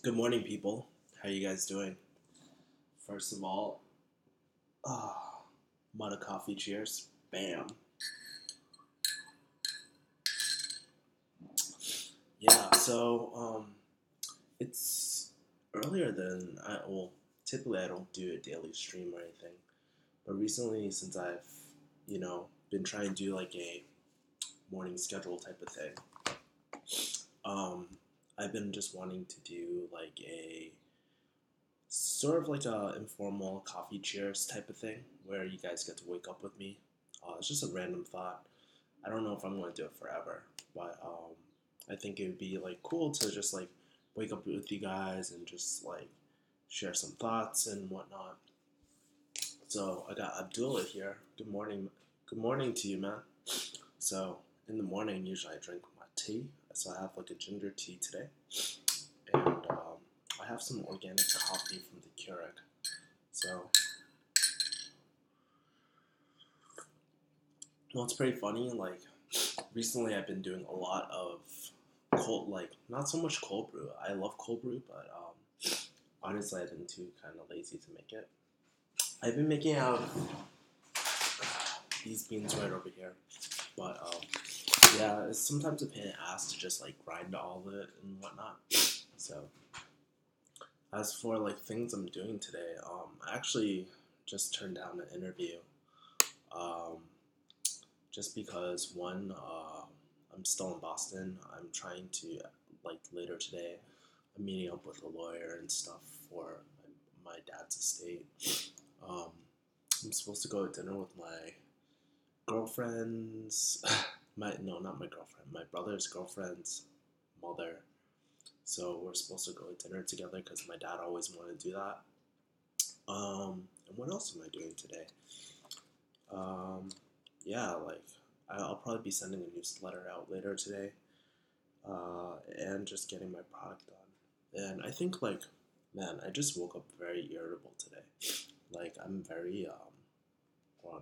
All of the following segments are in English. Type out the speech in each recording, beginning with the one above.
Good morning, people. How you guys doing? First of all, mug of coffee. Cheers. Bam. Yeah. It's earlier than typically I don't do a daily stream or anything, but recently since I've been trying to do like a morning schedule type of thing, um, I've been just wanting to do like a sort of like a informal coffee cheers type of thing where you guys get to wake up with me. It's just a random thought. I don't know if I'm going to do it forever, but I think it would be like cool to just like wake up with you guys and just like share some thoughts and whatnot. So I got Abdullah here. Good morning. Good morning to you, man. So in the morning, usually I drink my tea. So I have like a ginger tea today, and I have some organic coffee from the Keurig. So, well, it's pretty funny. Like, recently I've been doing a lot of like, not so much cold brew. I love cold brew, but honestly, I've been too kind of lazy to make it. I've been making out of these beans right over here, but yeah, it's sometimes a pain in the ass to just like grind all of it and whatnot. So, as for like things I'm doing today, I actually just turned down an interview. Um, just because one, I'm still in Boston. I'm trying to like later today. I'm meeting up with a lawyer and stuff for my dad's estate. Um, I'm supposed to go to dinner with my girlfriend's not my girlfriend, my brother's girlfriend's mother. So we're supposed to go to dinner together because my dad always wanted to do that. And what else am I doing today? Yeah, like I'll probably be sending a newsletter out later today, and just getting my product done. And I think like, man, I just woke up very irritable today. Like I'm very hold on.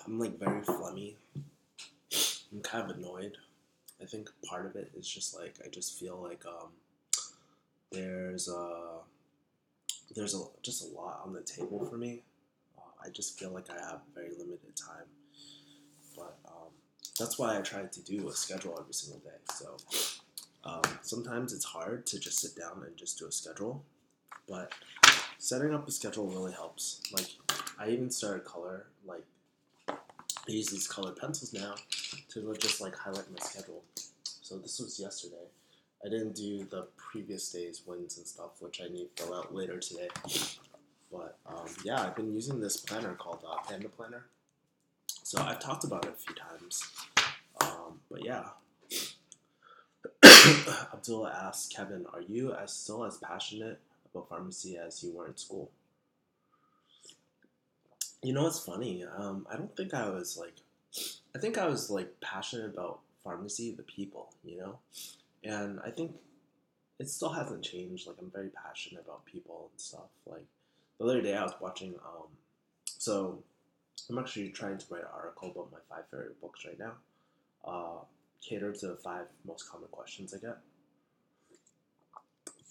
I'm like very phlegmy. I'm kind of annoyed. I think part of it is just like I just feel like there's just a lot on the table for me. I just feel like I have very limited time, but that's why I try to do a schedule every single day. So sometimes it's hard to just sit down and just do a schedule, but setting up a schedule really helps. Like I even started color, like I use these colored pencils now to just like highlight my schedule. So this was yesterday. I didn't do the previous day's wins and stuff, which I need to fill out later today. But yeah, I've been using this planner called Panda Planner. So I've talked about it a few times. But yeah, Abdullah asked Kevin, "Are you still as passionate about pharmacy as you were in school?" You know what's funny? I don't think I was like. I think I was like passionate about pharmacy, the people, and I think it still hasn't changed. Like I'm very passionate about people and stuff. Like the other day I was watching. So I'm actually trying to write an article about my 5 favorite books right now. Cater to the 5 most common questions I get.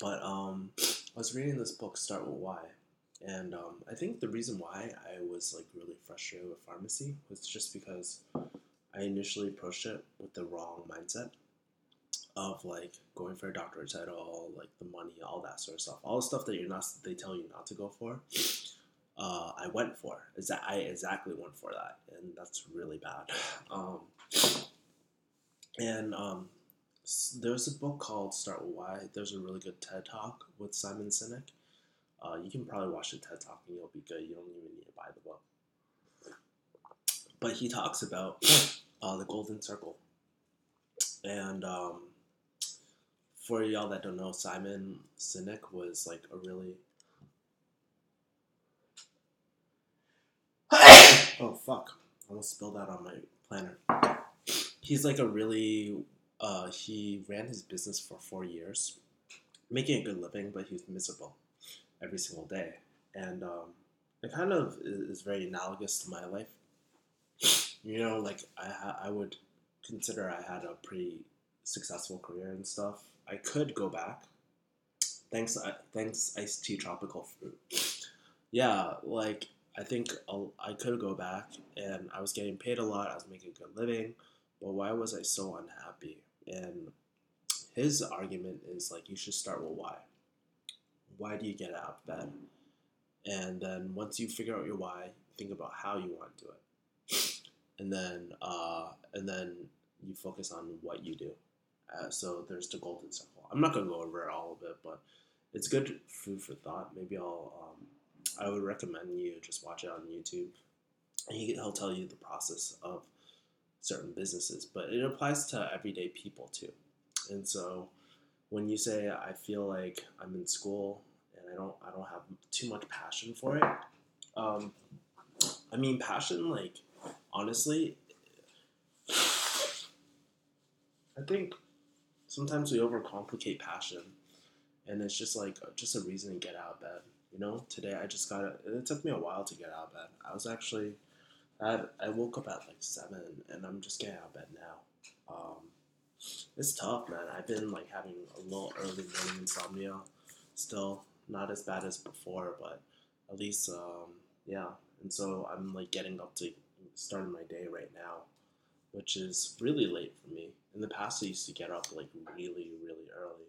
But I was reading this book, Start With Why, and I think the reason why I was like really frustrated with pharmacy was just because I initially approached it with the wrong mindset of like going for a doctorate title, like the money, all that sort of stuff, all the stuff that they tell you not to go for. I went for. I exactly went for that, and that's really bad. And there's a book called Start With Why. There's a really good TED Talk with Simon Sinek. You can probably watch the TED Talk and you'll be good. You don't even need to buy the book. But he talks about the Golden Circle. And for y'all that don't know, Simon Sinek was like a really... Oh, fuck. I almost spilled that on my planner. He's like a really... he ran his business for 4 years, making a good living, but he was miserable every single day. And it kind of is very analogous to my life. Like I would consider I had a pretty successful career and stuff, I could go back. Thanks iced tea tropical fruit. Yeah, like I think I could go back, and I was getting paid a lot. I was making a good living, but why was I so unhappy? And his argument is like you should start with why. Why do you get out of bed? And then once you figure out your why, think about how you want to do it, and then you focus on what you do. So there's the golden circle. I'm not gonna go over all of it, but it's good food for thought. Maybe I would recommend you just watch it on YouTube, and he'll tell you the process of certain businesses, but it applies to everyday people too. And so when you say I feel like I'm in school and I don't have too much passion for it, um, I mean passion, like honestly, I think sometimes we overcomplicate passion, and it's just like just a reason to get out of bed. You know, today I just got it. It took me a while to get out of bed. I woke up at like 7, and I'm just getting out of bed now. It's tough, man. I've been like having a little early morning insomnia, still not as bad as before, but at least yeah. And so I'm like getting up to starting my day right now, which is really late for me. In the past, I used to get up like really, really early,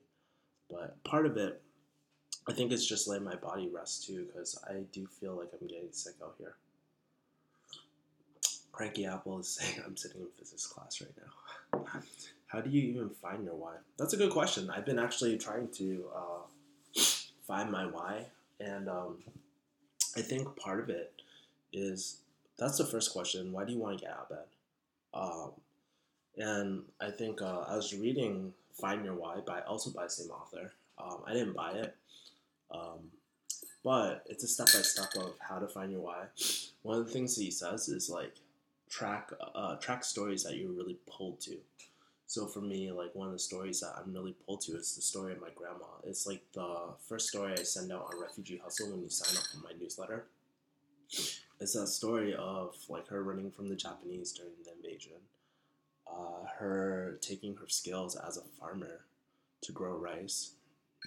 but part of it, I think, it's just letting my body rest too, because I do feel like I'm getting sick out here. Cranky Apple is saying I'm sitting in physics class right now. How do you even find your why? That's a good question. I've been actually trying to find my why, and I think part of it is that's the first question. Why do you want to get out of bed? Um, and I think I was reading Find Your Why by the same author. I didn't buy it, um, but it's a step by step of how to find your why. One of the things that he says is like track stories that you're really pulled to. So for me, like one of the stories that I'm really pulled to is the story of my grandma. It's like the first story I send out on Refugee Hustle when you sign up for my newsletter. It's that story of like her running from the Japanese during the invasion, her taking her skills as a farmer to grow rice,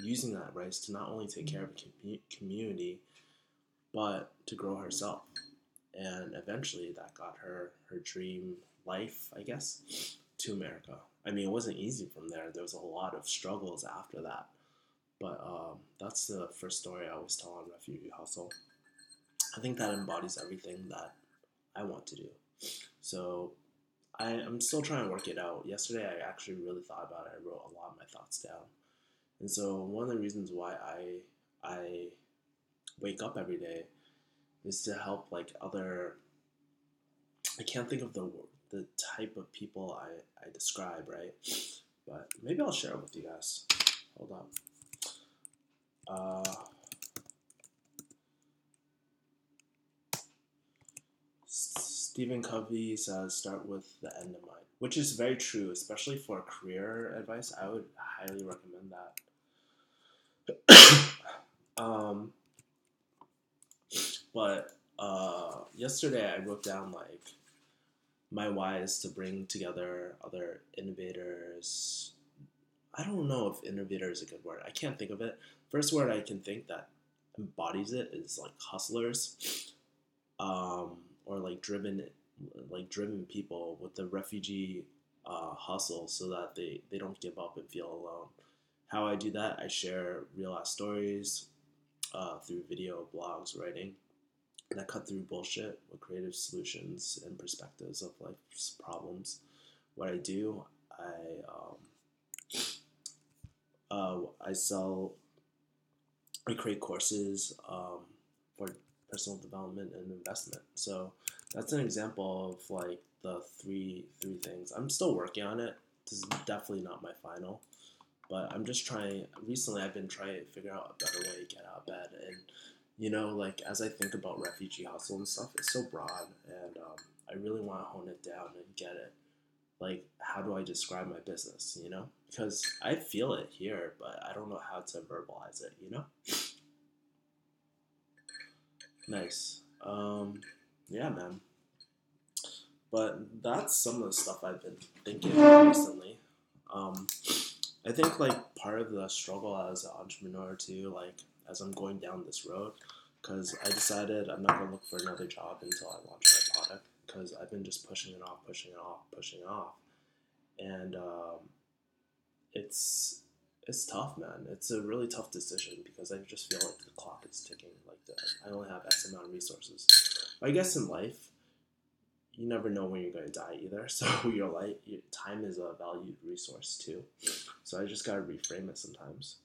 using that rice to not only take care of a community, but to grow herself. And eventually that got her her dream life, I guess, to America. I mean, it wasn't easy from there. There was a lot of struggles after that. But that's the first story I always tell on Refugee Hustle. I think that embodies everything that I want to do. So I'm still trying to work it out. Yesterday, I actually really thought about it. I wrote a lot of my thoughts down. And so one of the reasons why I wake up every day is to help like other. I can't think of the type of people I describe, right? But maybe I'll share it with you guys. Hold on. Stephen Covey says start with the end in mind, which is very true, especially for career advice. I would highly recommend that. um, but yesterday I wrote down like my why is to bring together other innovators. I don't know if innovator is a good word. I can't think of it. First word I can think that embodies it is like hustlers, or like driven people with the refugee hustle, so that they don't give up and feel alone. How I do that, I share real life stories through video, blogs, writing, and I cut through bullshit with creative solutions and perspectives of life's problems. What I do, I sell, I create courses for personal development and investment. So that's an example of like the three things. I'm still working on it. This is definitely not my final, but I'm just trying. Recently, I've been trying to figure out a better way to get out of bed, and like as I think about refugee hustle and stuff, it's so broad, and I really want to hone it down and get it. Like, how do I describe my business? Because I feel it here, but I don't know how to verbalize it. Nice. Yeah, man. But that's some of the stuff I've been thinking recently. Um, I think like part of the struggle as an entrepreneur too, like as I'm going down this road, because I decided I'm not gonna look for another job until I launch my product, because I've been just pushing it off, pushing it off, pushing it off, and it's it's tough, man. It's a really tough decision because I just feel like the clock is ticking. Like I only have X amount of resources. I guess in life, you never know when you're going to die either. So your time is a valued resource too. So I just gotta reframe it sometimes.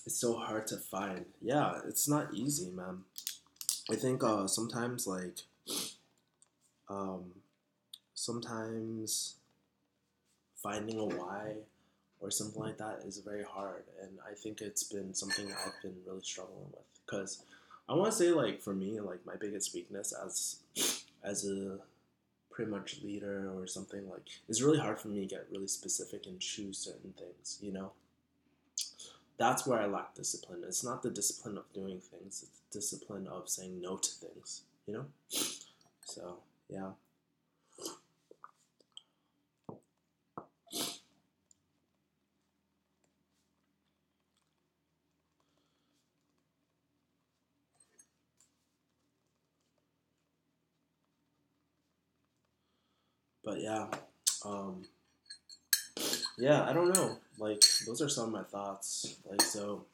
It's so hard to find. Yeah, it's not easy, man. I think sometimes like um, sometimes finding a why or something like that is very hard, and I think it's been something I've been really struggling with because I want to say like for me like my biggest weakness as a pretty much leader or something like it's really hard for me to get really specific and choose certain things, you know. That's where I lack discipline. It's not the discipline of doing things, it's the discipline of saying no to things, you know. So yeah. But yeah, um yeah, I don't know, like those are some of my thoughts, like so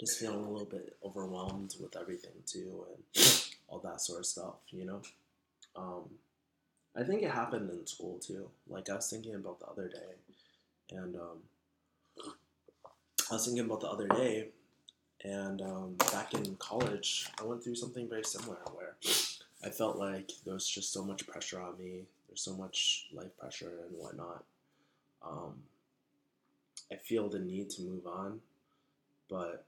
just feeling a little bit overwhelmed with everything too and all that sort of stuff, you know. um I think it happened in school too. Like I was thinking about the other day, and I was thinking about the other day, and back in college, I went through something very similar where I felt like there was just so much pressure on me. There's so much life pressure and whatnot. Um, I feel the need to move on, but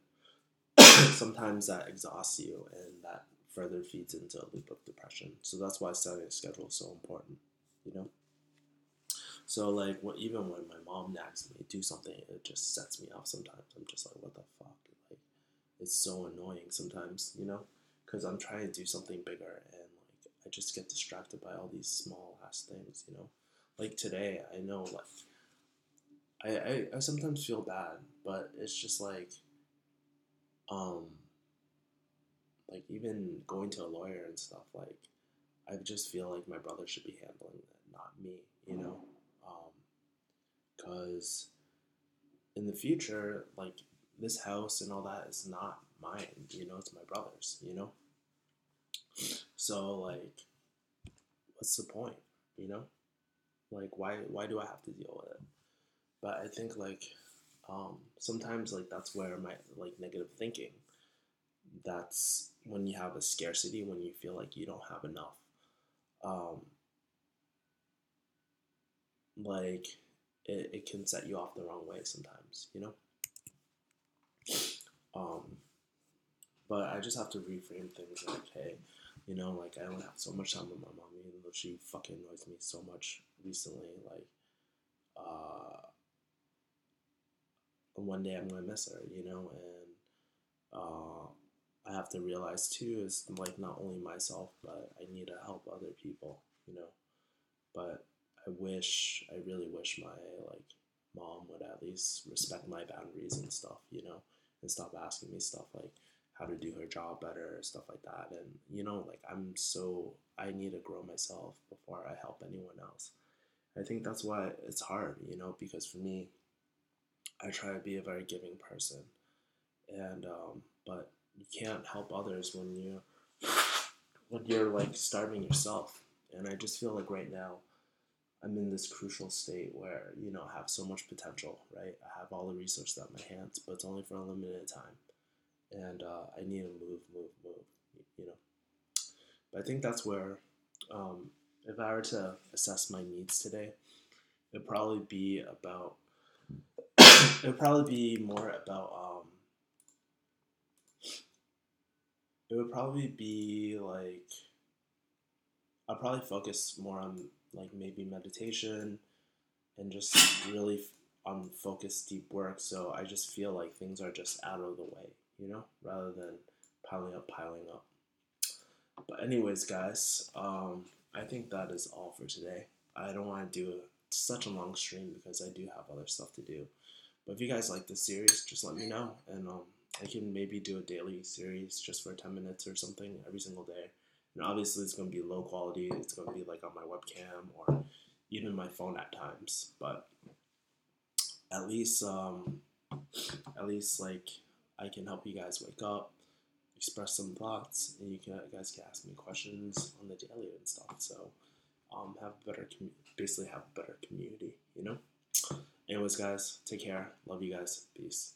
sometimes that exhausts you, and that further feeds into a loop of depression. So that's why setting a schedule is so important, you know? So like, even when my mom nags me to do something, it just sets me off sometimes. I'm just like, what the fuck? Like, it's so annoying sometimes, you know? Because I'm trying to do something bigger, and like, I just get distracted by all these small ass things, you know? Like today, I know, like, I sometimes feel bad, but it's just um, like even going to a lawyer and stuff, like, I just feel like my brother should be handling it, not me, you know? Because in the future, like, this house and all that is not mine, you know, it's my brother's, you know? So, like, what's the point, you know? Like, why do I have to deal with it? But I think, like, sometimes, like, that's where my, like, negative thinking, that's when you have a scarcity, when you feel like you don't have enough. Um, like, it can set you off the wrong way sometimes, you know? Um, But I just have to reframe things like, hey, you know, like I only have so much time with my mom, even though she fucking annoys me so much recently. Like, uh, one day I'm gonna miss her, you know, and I have to realize too is like not only myself, but I need to help other people, you know. But I really wish my like mom would at least respect my boundaries and stuff, you know, and stop asking me stuff like how to do her job better, stuff like that. And you know, like I need to grow myself before I help anyone else. I think that's why it's hard, you know, because for me, I try to be a very giving person, and but you can't help others when you're like starving yourself. And I just feel like right now I'm in this crucial state where, you know, I have so much potential, right? I have all the resources at my hands, but it's only for a limited time. And I need to move, you know. But I think that's where, if I were to assess my needs today, it'd probably be about, it'd probably be more about, it would probably be like, I'll probably focus more on like maybe meditation and just really focused deep work. So I just feel like things are just out of the way, you know, rather than piling up, piling up. But anyways, guys, I think that is all for today. I don't want to do such a long stream because I do have other stuff to do. But if you guys like this series, just let me know, and I can maybe do a daily series just for 10 minutes or something every single day. And obviously, it's going to be low quality. It's going to be like on my webcam or even my phone at times. But at least, like I can help you guys wake up, express some thoughts, and guys can ask me questions on the daily and stuff. So, have a better basically have a better community. Anyways, guys, take care. Love you guys. Peace.